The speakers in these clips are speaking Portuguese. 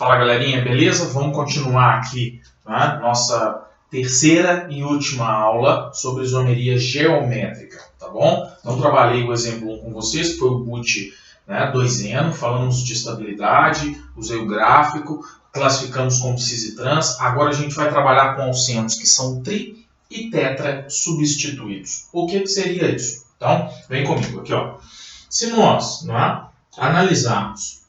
Fala galerinha, beleza? Vamos continuar aqui nossa terceira e última aula sobre isomeria geométrica, tá bom? Então trabalhei o exemplo 1 com vocês, que foi o BUT 2N, falamos de estabilidade, usei o gráfico, classificamos como cis e trans. Agora a gente vai trabalhar com alcenos que são tri e tetra substituídos. O que seria isso? Então, vem comigo aqui, ó. Se nós analisarmos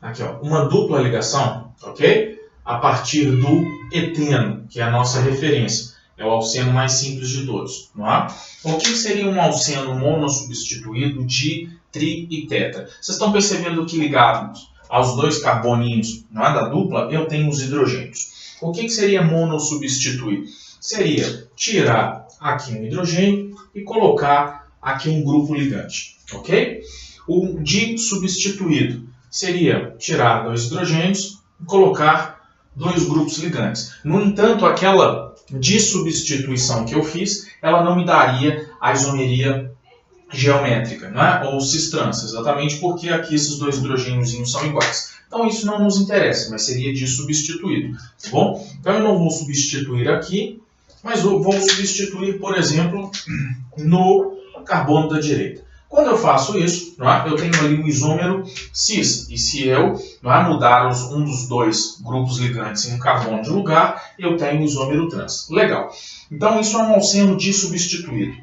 aqui, ó, uma dupla ligação, ok? A partir do eteno, que é a nossa referência. É o alceno mais simples de todos, não é? O que seria um alceno monossubstituído de tri e tetra? Vocês estão percebendo que ligados aos dois carboninhos da dupla, eu tenho os hidrogênios. O que seria monossubstituir? Seria tirar aqui um hidrogênio e colocar aqui um grupo ligante, ok? O disubstituído seria tirar dois hidrogênios e colocar dois grupos ligantes. No entanto, aquela dissubstituição que eu fiz, ela não me daria a isomeria geométrica, ou cis-trans, exatamente porque aqui esses dois hidrogênios são iguais. Então isso não nos interessa, mas seria dissubstituído, tá bom? Então eu não vou substituir aqui, mas eu vou substituir, por exemplo, no carbono da direita. Quando eu faço isso, eu tenho ali um isômero cis. E se eu mudar um dos dois grupos ligantes em um carbono de lugar, eu tenho um isômero trans. Legal. Então isso é um alceno dissubstituído.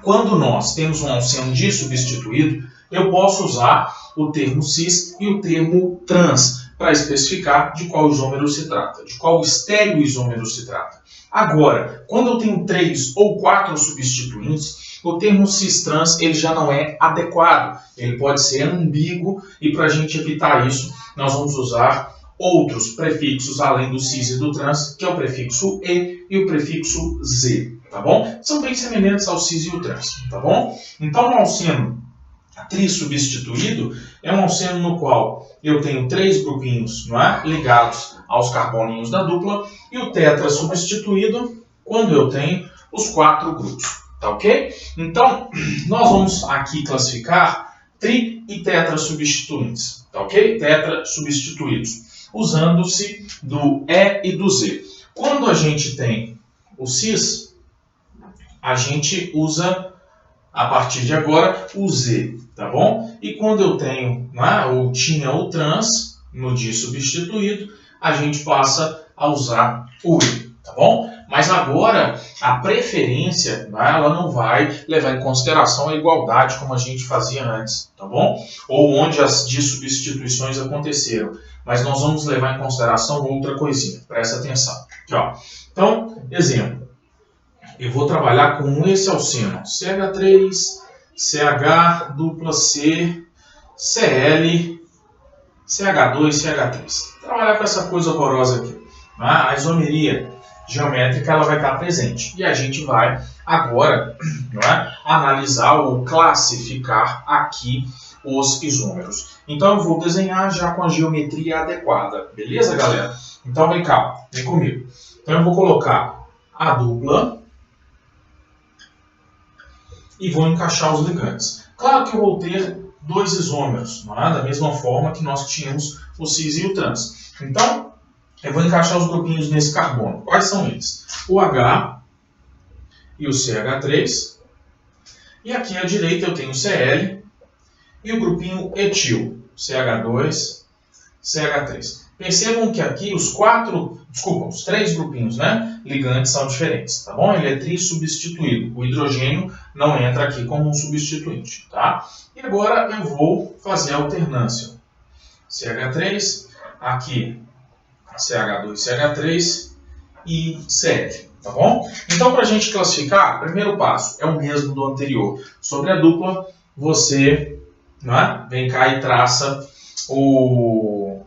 Quando nós temos um alceno dissubstituído, eu posso usar o termo cis e o termo trans para especificar de qual isômero se trata, de qual estereoisômero se trata. Agora, quando eu tenho 3 ou 4 substituintes, o termo cis-trans ele já não é adequado. Ele pode ser ambíguo e para a gente evitar isso, nós vamos usar outros prefixos além do cis e do trans, que é o prefixo e o prefixo z, tá bom? São bem semelhantes ao cis e o trans, tá bom? Então, um alceno trissubstituído é um alceno no qual eu tenho 3 grupinhos ligados aos carboninhos da dupla e o tetra substituído quando eu tenho os 4 grupos. Tá ok? Então, nós vamos aqui classificar tri e tetra substituintes, tá ok? Tetra substituídos, usando-se do E e do Z. Quando a gente tem o cis, a gente usa, a partir de agora, o Z, tá bom? E quando eu tenho, ou tinha o trans, no dissubstituído, a gente passa a usar o E, tá bom? Mas agora, a preferência, ela não vai levar em consideração a igualdade como a gente fazia antes, tá bom? Ou onde as dissubstituições aconteceram. Mas nós vamos levar em consideração outra coisinha, presta atenção. Aqui, ó. Então, exemplo. Eu vou trabalhar com esse alceno, CH3, CH, dupla C, Cl, CH2, CH3. Trabalhar com essa coisa horrorosa aqui. A isomeria geométrica ela vai estar presente. E a gente vai agora analisar ou classificar aqui os isômeros. Então eu vou desenhar já com a geometria adequada. Beleza, galera? Então vem cá, vem comigo. Então eu vou colocar a dupla e vou encaixar os ligantes. Claro que eu vou ter dois isômeros, da mesma forma que nós tínhamos o cis e o trans. Então, eu vou encaixar os grupinhos nesse carbono. Quais são eles? O H e o CH3. E aqui à direita eu tenho o Cl e o grupinho etil, CH2, CH3. Percebam que aqui os 3 grupinhos ligantes são diferentes, tá bom? Ele é trissubstituído. O hidrogênio não entra aqui como um substituinte, tá? E agora eu vou fazer a alternância. CH3, aqui CH2, CH3 e Cl, tá bom? Então, para a gente classificar, o primeiro passo é o mesmo do anterior. Sobre a dupla, você vem cá e traça o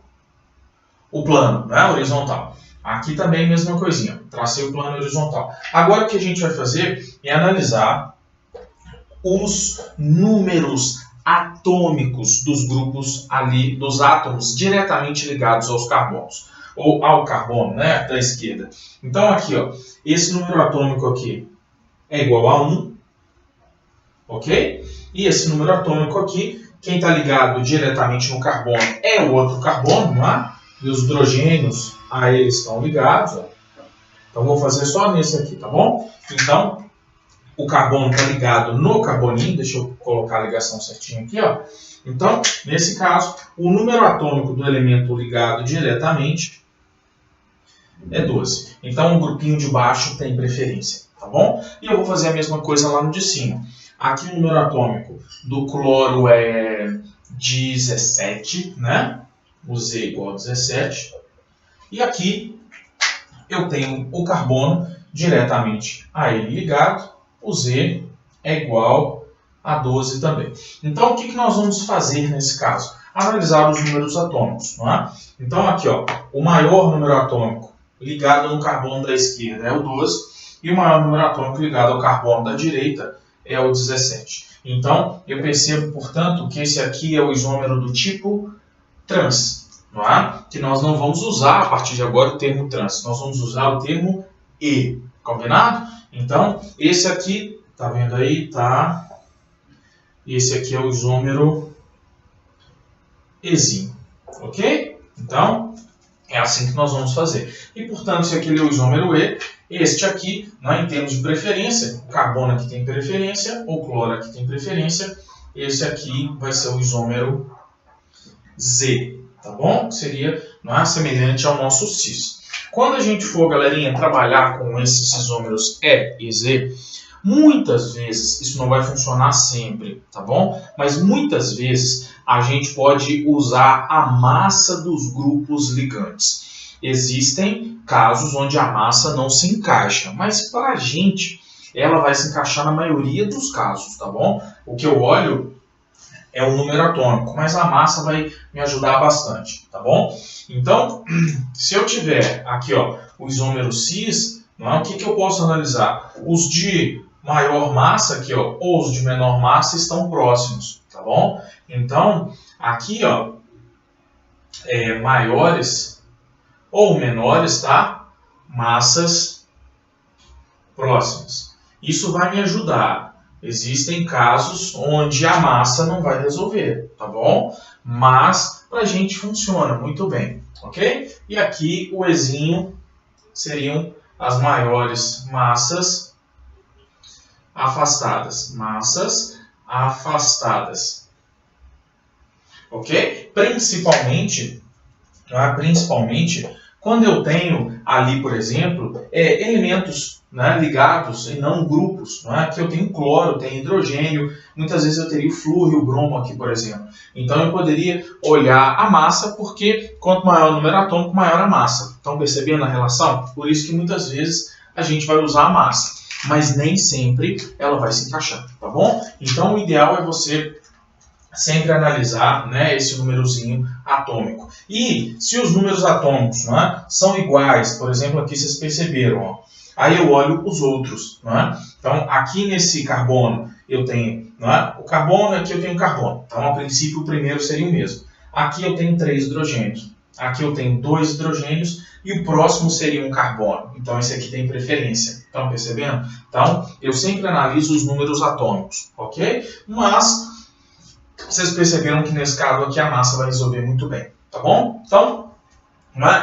plano horizontal. Aqui também a mesma coisinha, tracei o plano horizontal. Agora o que a gente vai fazer é analisar os números atômicos dos grupos ali, dos átomos diretamente ligados aos carbonos. Ou ao carbono, da esquerda. Então aqui, ó, esse número atômico aqui é igual a 1, ok? E esse número atômico aqui quem está ligado diretamente no carbono é o outro carbono, não é? E os hidrogênios a eles estão ligados. Ó. Então, vou fazer só nesse aqui, tá bom? Então, o carbono está ligado no carboninho. Deixa eu colocar a ligação certinha aqui, ó. Então, nesse caso, o número atômico do elemento ligado diretamente é 12. Então, o grupinho de baixo tem preferência, tá bom? E eu vou fazer a mesma coisa lá no de cima. Aqui o número atômico do cloro é 17, né? O Z igual a 17. E aqui eu tenho o carbono diretamente a ele ligado. O Z é igual a 12 também. Então, o que nós vamos fazer nesse caso? Analisar os números atômicos, não é? Então, aqui, ó, o maior número atômico ligado no carbono da esquerda é o 12. E o maior número atômico ligado ao carbono da direita é o 17. Então, eu percebo, portanto, que esse aqui é o isômero do tipo trans, não é? Que nós não vamos usar, a partir de agora, o termo trans. Nós vamos usar o termo E. Combinado? Então, esse aqui, tá vendo aí? Tá. Esse aqui é o isômero Ezinho. Ok? Então, é assim que nós vamos fazer. E, portanto, se aquele é o isômero E, este aqui, né, em termos de preferência, o carbono aqui tem preferência, o cloro aqui tem preferência, esse aqui vai ser o isômero Z, tá bom? Seria, não é, semelhante ao nosso cis. Quando a gente for, galerinha, trabalhar com esses isômeros E e Z, muitas vezes, isso não vai funcionar sempre, tá bom? Mas muitas vezes a gente pode usar a massa dos grupos ligantes. Existem casos onde a massa não se encaixa, mas para a gente ela vai se encaixar na maioria dos casos, tá bom? O que eu olho é o número atômico, mas a massa vai me ajudar bastante, tá bom? Então, se eu tiver aqui, ó, o isômero cis, não é? O que eu posso analisar? Os de maior massa aqui, ó, ou os de menor massa estão próximos, tá bom? Então, aqui, ó, maiores ou menores, tá? Massas próximas. Isso vai me ajudar. Existem casos onde a massa não vai resolver, tá bom? Mas para a gente funciona muito bem, ok? E aqui o Ezinho seriam as maiores massas afastadas. Massas afastadas. Ok? Principalmente quando eu tenho ali, por exemplo, elementos, né, ligados e não grupos. Não é? Aqui eu tenho cloro, tenho hidrogênio, muitas vezes eu teria o flúor e o bromo aqui, por exemplo. Então eu poderia olhar a massa, porque quanto maior o número atômico, maior a massa. Estão percebendo a relação? Por isso que muitas vezes a gente vai usar a massa, mas nem sempre ela vai se encaixar, tá bom? Então o ideal é você sempre analisar, né, esse númerozinho atômico. E se os números atômicos, né, são iguais, por exemplo, aqui vocês perceberam, ó, aí eu olho os outros. Né? Então, aqui nesse carbono eu tenho, né, o carbono, aqui eu tenho o carbono. Então, a princípio, o primeiro seria o mesmo. Aqui eu tenho 3 hidrogênios. Aqui eu tenho 2 hidrogênios e o próximo seria um carbono. Então, esse aqui tem preferência. Estão percebendo? Então, eu sempre analiso os números atômicos, ok? Mas vocês perceberam que nesse caso aqui a massa vai resolver muito bem, tá bom? Então,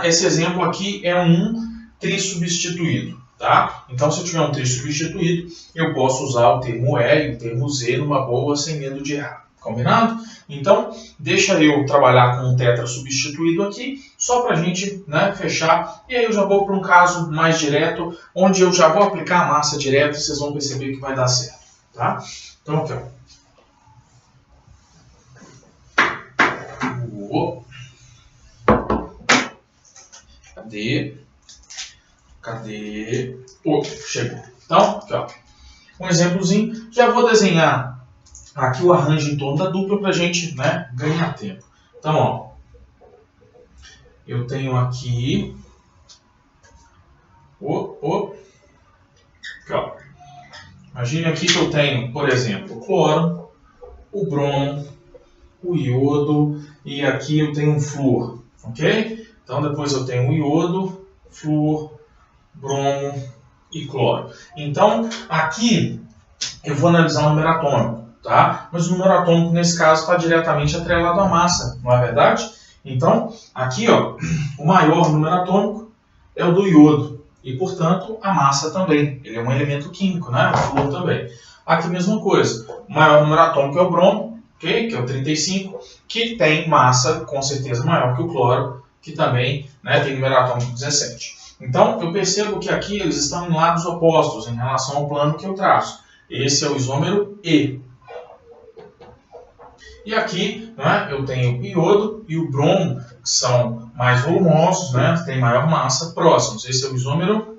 esse exemplo aqui é um trissubstituído, tá? Então, se eu tiver um trissubstituído, eu posso usar o termo E e o termo Z numa boa, sem medo de errar. Combinado? Então, deixa eu trabalhar com um tetra substituído aqui, só para a gente, né, fechar. E aí eu já vou para um caso mais direto, onde eu já vou aplicar a massa direto e vocês vão perceber que vai dar certo, tá? Então, aqui, ó. Cadê? Chegou. Então, aqui, ó. Um exemplozinho. Já vou desenhar aqui o arranjo em torno da dupla para a gente, né, ganhar tempo. Então, ó. Eu tenho aqui. Aqui, ó. Imagine aqui que eu tenho, por exemplo, o cloro, o bromo, o iodo e aqui eu tenho um flúor, ok? Então depois eu tenho o iodo, flúor, bromo e cloro. Então aqui eu vou analisar o número atômico. tá? Mas o número atômico, nesse caso, está diretamente atrelado à massa, não é verdade? Então, aqui, ó, o maior número atômico é o do iodo, e, portanto, a massa também. Ele é um elemento químico, né? O flúor também. Aqui, mesma coisa. O maior número atômico é o bromo, okay? Que é o 35, que tem massa, com certeza, maior que o cloro, que também, né, tem número atômico 17. Então, eu percebo que aqui eles estão em lados opostos em relação ao plano que eu traço. Esse é o isômero E. E aqui, né, eu tenho o iodo e o bromo, que são mais volumosos, né, têm maior massa, próximos. Esse é o isômero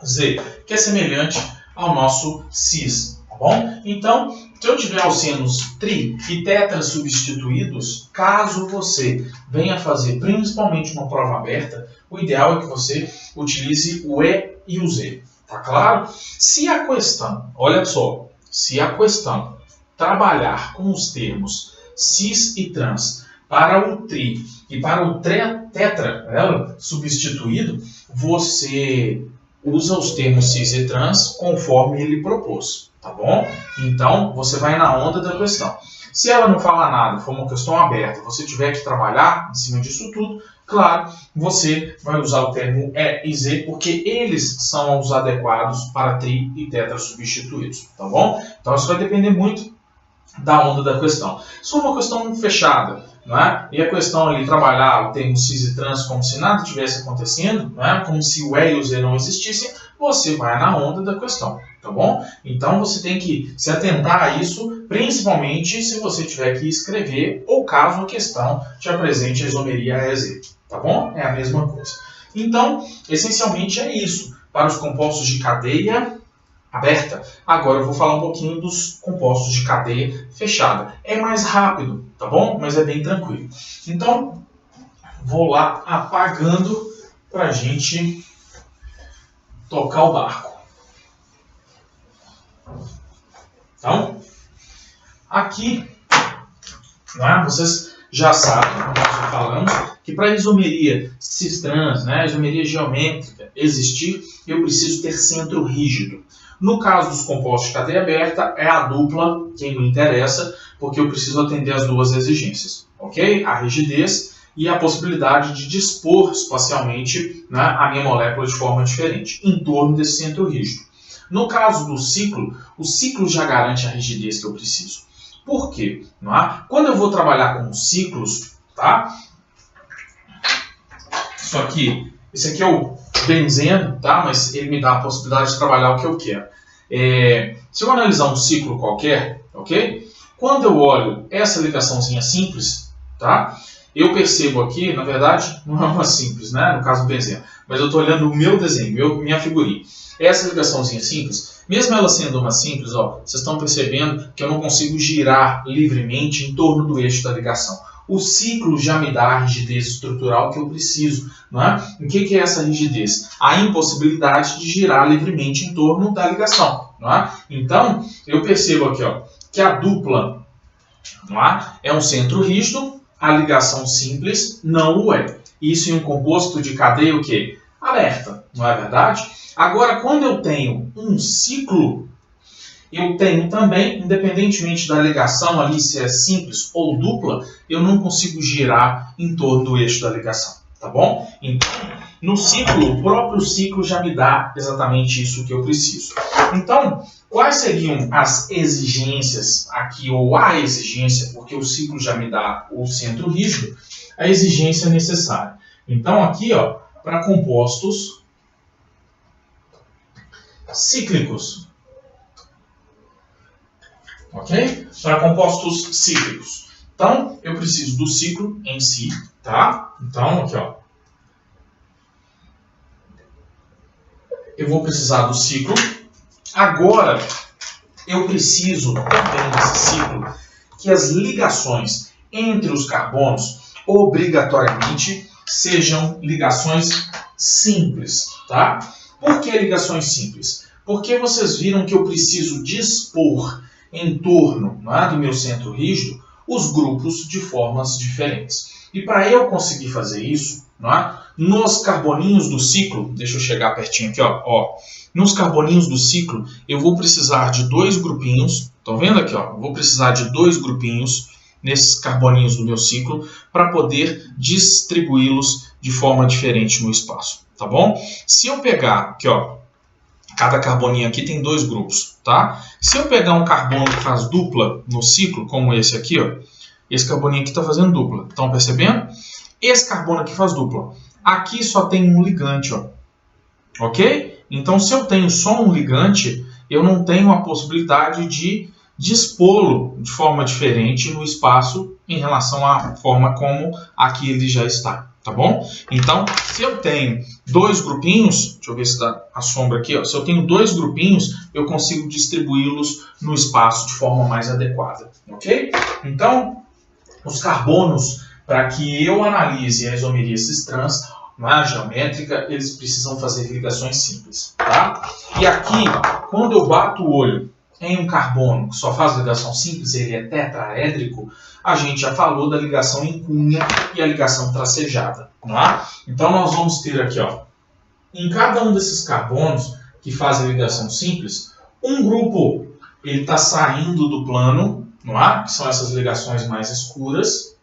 Z, que é semelhante ao nosso cis. Tá bom? Então, se eu tiver alcenos tri e tetra substituídos, caso você venha fazer principalmente uma prova aberta, o ideal é que você utilize o E e o Z. Tá claro? Se a questão, olha só, se a questão trabalhar com os termos cis e trans para o tri e para o tetra substituído, você usa os termos cis e trans conforme ele propôs, tá bom? Então, você vai na onda da questão. Se ela não fala nada, for uma questão aberta, você tiver que trabalhar em cima disso tudo, claro, você vai usar o termo E e Z, porque eles são os adequados para tri e tetra substituídos, tá bom? Então, isso vai depender muito da onda da questão. Se for uma questão fechada, não é? E a questão ali trabalhar o termo cis e trans como se nada tivesse acontecendo, não é? Como se o E e o Z não existissem, você vai na onda da questão, tá bom? Então você tem que se atentar a isso, principalmente se você tiver que escrever ou caso a questão te apresente a isomeria EZ, tá bom? É a mesma coisa. Então, essencialmente é isso. Para os compostos de cadeia aberta, agora eu vou falar um pouquinho dos compostos de cadeia fechada. É mais rápido, tá bom? Mas é bem tranquilo. Então, vou lá apagando para a gente tocar o barco. Então, aqui, né, vocês já sabem, como nós falamos, que para a isomeria cis-trans, né, a isomeria geométrica existir, eu preciso ter centro rígido. No caso dos compostos de cadeia aberta, é a dupla quem me interessa, porque eu preciso atender as duas exigências, ok? A rigidez e a possibilidade de dispor espacialmente, né, a minha molécula de forma diferente, em torno desse centro rígido. No caso do ciclo, o ciclo já garante a rigidez que eu preciso. Por quê? Não é? Quando eu vou trabalhar com ciclos, tá? Esse aqui é o benzeno, tá? Mas ele me dá a possibilidade de trabalhar o que eu quero. Se eu analisar um ciclo qualquer, ok? Quando eu olho essa ligaçãozinha simples, tá? Eu percebo aqui, na verdade, não é uma simples, né? No caso do benzeno, mas eu estou olhando o meu desenho, minha figurinha. Essa ligaçãozinha simples, mesmo ela sendo uma simples, ó, vocês estão percebendo que eu não consigo girar livremente em torno do eixo da ligação. O ciclo já me dá a rigidez estrutural que eu preciso, não é? O que é essa rigidez? A impossibilidade de girar livremente em torno da ligação, não é? Então, eu percebo aqui, ó, que a dupla, não é um centro rígido, a ligação simples não o é. Isso em um composto de cadeia o quê? Aberta, não é verdade? Agora, quando eu tenho um ciclo, eu tenho também, independentemente da ligação ali, se é simples ou dupla, eu não consigo girar em torno do eixo da ligação, tá bom? Então, no ciclo, o próprio ciclo já me dá exatamente isso que eu preciso. Então, quais seriam as exigências aqui, ou a exigência, porque o ciclo já me dá o centro rígido, a exigência necessária. Então, aqui, ó, para compostos cíclicos. Ok? Para compostos cíclicos. Então, eu preciso do ciclo em si, tá? Então, aqui, ó. Eu vou precisar do ciclo. Agora, eu preciso também nesse ciclo que as ligações entre os carbonos obrigatoriamente sejam ligações simples, tá? Por que ligações simples? Porque vocês viram que eu preciso dispor em torno, né, do meu centro rígido os grupos de formas diferentes. E para eu conseguir fazer isso, né, nos carboninhos do ciclo, deixa eu chegar pertinho aqui, ó, nos carboninhos do ciclo, eu vou precisar de dois grupinhos Estão vendo aqui? Ó, vou precisar de 2 grupinhos nesses carboninhos do meu ciclo para poder distribuí-los de forma diferente no espaço, tá bom? Se eu pegar aqui, ó, cada carboninho aqui tem 2 grupos, tá? Se eu pegar um carbono que faz dupla no ciclo, como esse aqui, ó, esse carboninho aqui está fazendo dupla. Estão percebendo? Esse carbono aqui faz dupla. Aqui só tem um ligante, ó. Ok? Então, se eu tenho só um ligante, eu não tenho a possibilidade de dispô-lo de forma diferente no espaço em relação à forma como aqui ele já está, tá bom? Então, se eu tenho 2 grupinhos, deixa eu ver se dá a sombra aqui, ó. Se eu tenho 2 grupinhos, eu consigo distribuí-los no espaço de forma mais adequada, ok? Então, os carbonos, para que eu analise a isomeria cis-trans na geométrica, eles precisam fazer ligações simples, tá? E aqui, quando eu bato o olho em um carbono que só faz ligação simples, ele é tetraédrico, a gente já falou da ligação em cunha e a ligação tracejada, não é? Então, nós vamos ter aqui, ó, em cada um desses carbonos que fazem ligação simples, um grupo ele está saindo do plano, não é? Que são essas ligações mais escuras,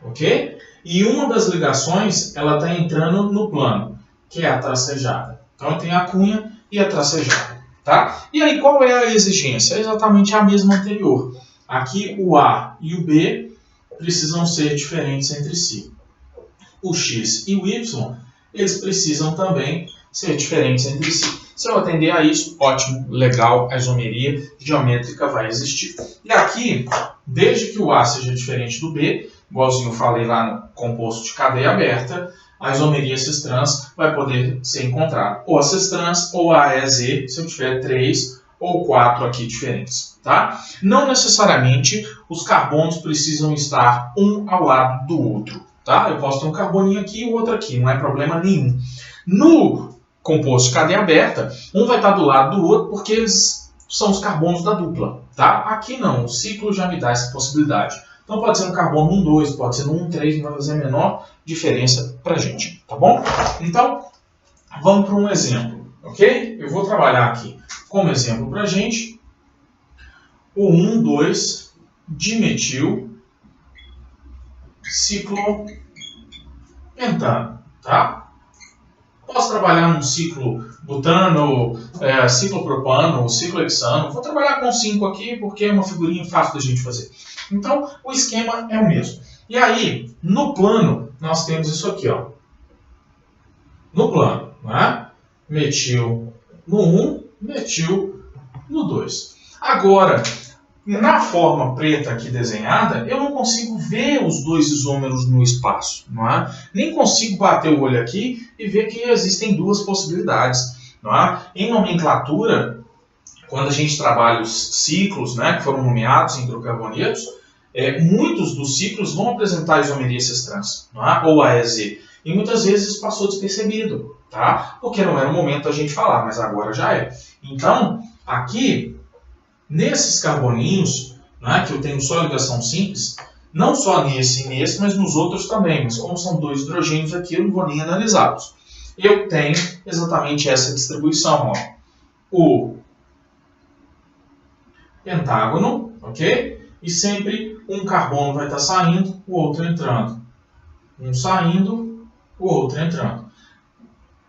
ok? E uma das ligações, ela está entrando no plano, que é a tracejada. Então, eu tenho a cunha e a tracejada, tá? E aí, qual é a exigência? É exatamente a mesma anterior. Aqui, o A e o B precisam ser diferentes entre si. O X e o Y, eles precisam também ser diferentes entre si. Se eu atender a isso, ótimo, legal, a isomeria geométrica vai existir. E aqui, desde que o A seja diferente do B, igualzinho eu falei lá no composto de cadeia aberta, a isomeria cis-trans vai poder ser encontrada. Ou a cis-trans ou a AEZ, se eu tiver 3 ou 4 aqui diferentes. Tá? Não necessariamente os carbonos precisam estar um ao lado do outro. Tá? Eu posso ter um carboninho aqui e o outro aqui, não é problema nenhum. No composto de cadeia aberta, um vai estar do lado do outro porque eles são os carbonos da dupla. Tá? Aqui não, o ciclo já me dá essa possibilidade. Então pode ser um carbono 1,2, pode ser um 1,3, não vai fazer a menor diferença para a gente, tá bom? Então, vamos para um exemplo, ok? Eu vou trabalhar aqui como exemplo para a gente o 1,2 dimetil ciclopentano, tá? Posso trabalhar num ciclo butano, ciclopropano, ciclohexano. Vou trabalhar com 5 aqui porque é uma figurinha fácil da gente fazer. Então, o esquema é o mesmo. E aí, no plano, nós temos isso aqui, ó. No plano, né? Metil no 1, metil no 2. Agora, na forma preta aqui desenhada, eu não consigo ver os 2 isômeros no espaço, não é? Nem consigo bater o olho aqui e ver que existem 2 possibilidades, não é? Em nomenclatura, quando a gente trabalha os ciclos, né, que foram nomeados em hidrocarbonetos, muitos dos ciclos vão apresentar isomeria cis-trans, não é? Ou AEZ. E muitas vezes isso passou despercebido, tá? Porque não era o momento da gente falar, mas agora já é. Então, aqui, nesses carboninhos, né, que eu tenho só ligação simples, não só nesse e nesse, mas nos outros também. Mas como são 2 hidrogênios aqui, eu não vou nem analisá-los. Eu tenho exatamente essa distribuição, ó. O pentágono, ok? E sempre um carbono vai estar saindo, o outro entrando. Um saindo, o outro entrando.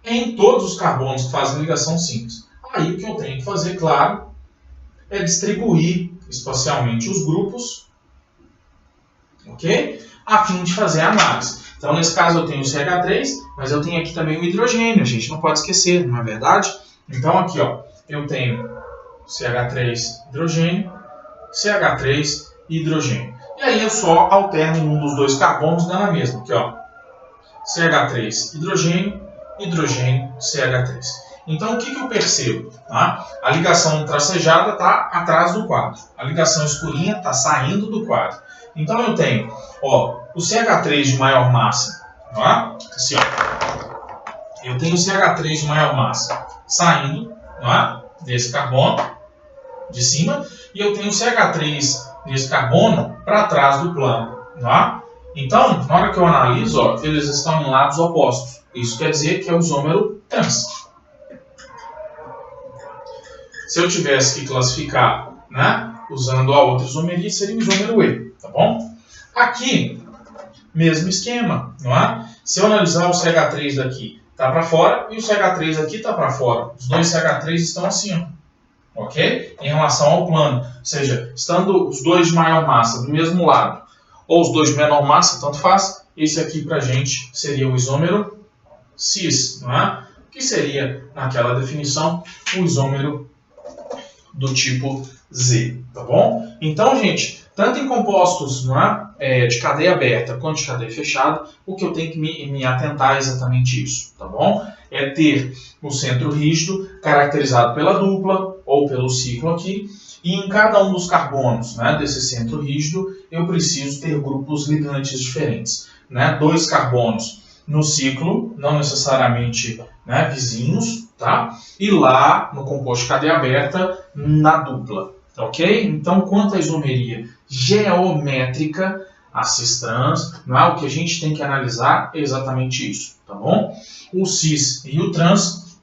Em todos os carbonos que fazem ligação simples. Aí o que eu tenho que fazer, claro, é distribuir espacialmente os grupos, ok? A fim de fazer a análise. Então, nesse caso, eu tenho o CH3, mas eu tenho aqui também o hidrogênio. A gente não pode esquecer, não é verdade? Então, aqui, ó, eu tenho CH3 hidrogênio, CH3 e hidrogênio. E aí eu só alterno um dos 2 carbonos, dando a mesma. Aqui, ó, CH3 hidrogênio, hidrogênio, CH3. Então, o que eu percebo? Tá? A ligação tracejada está atrás do quadro. A ligação escurinha está saindo do quadro. Então, eu tenho, ó, o CH3 de maior massa. Tá? Assim, ó. Eu tenho o CH3 de maior massa saindo, tá, desse carbono de cima. E eu tenho o CH3 desse carbono para trás do plano. Tá? Então, na hora que eu analiso, ó, eles estão em lados opostos. Isso quer dizer que é o isômero trans. Se eu tivesse que classificar né? Usando a outra isomeria, seria o isômero E, tá bom? Aqui, mesmo esquema, não é? Se eu analisar o CH3 daqui, tá para fora, e o CH3 aqui tá para fora. Os dois CH3 estão assim, ó, ok? Em relação ao plano. Ou seja, estando os dois de maior massa do mesmo lado, ou os dois de menor massa, tanto faz, esse aqui pra gente seria o isômero cis, não é? Que seria, naquela definição, o isômero do tipo Z, tá bom? Então, gente, tanto em compostos, não é, de cadeia aberta quanto de cadeia fechada, o que eu tenho que me atentar é exatamente isso, tá bom? É ter o centro rígido caracterizado pela dupla ou pelo ciclo aqui, e em cada um dos carbonos, né, desse centro rígido eu preciso ter grupos ligantes diferentes, né? 2 carbonos no ciclo, não necessariamente, né, vizinhos, tá? E lá no composto de cadeia aberta, na dupla, ok? Então, quanto à isomeria geométrica, a cis-trans, o que a gente tem que analisar é exatamente isso, tá bom? O cis e o trans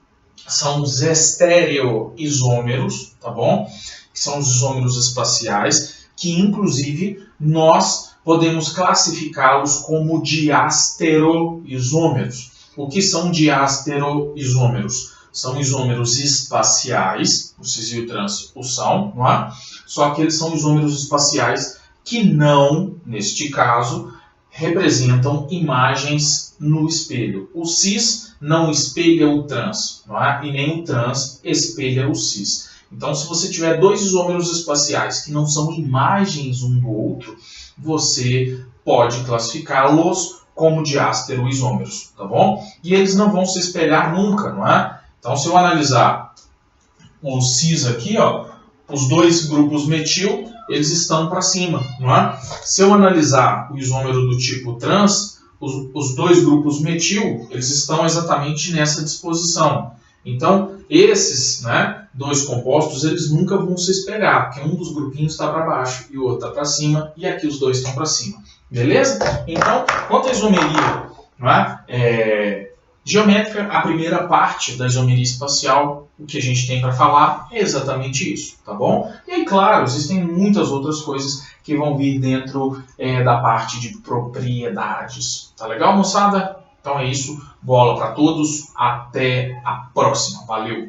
são os estereoisômeros, tá bom? Que são os isômeros espaciais, que inclusive nós podemos classificá-los como diastereoisômeros. O que são diastereoisômeros? São isômeros espaciais, o cis e o trans o são, não é? Só que eles são isômeros espaciais que não, neste caso, representam imagens no espelho. O cis não espelha o trans, não é? E nem o trans espelha o cis. Então, se você tiver 2 isômeros espaciais que não são imagens um do outro, você pode classificá-los como diastereoisômeros, tá bom? E eles não vão se espelhar nunca, não é? Então, se eu analisar o cis aqui, ó, os 2 grupos metil, eles estão para cima, não é? Se eu analisar o isômero do tipo trans, os 2 grupos metil, eles estão exatamente nessa disposição. Então, esses, né, 2 compostos, eles nunca vão se espelhar, porque um dos grupinhos está para baixo e o outro está para cima, e aqui os 2 estão para cima. Beleza? Então, quanto à isomeria, não é? Geométrica, a primeira parte da isomeria espacial, o que a gente tem para falar é exatamente isso, tá bom? E aí, claro, existem muitas outras coisas que vão vir dentro da parte de propriedades. Tá legal, moçada? Então é isso, bola para todos, até a próxima. Valeu!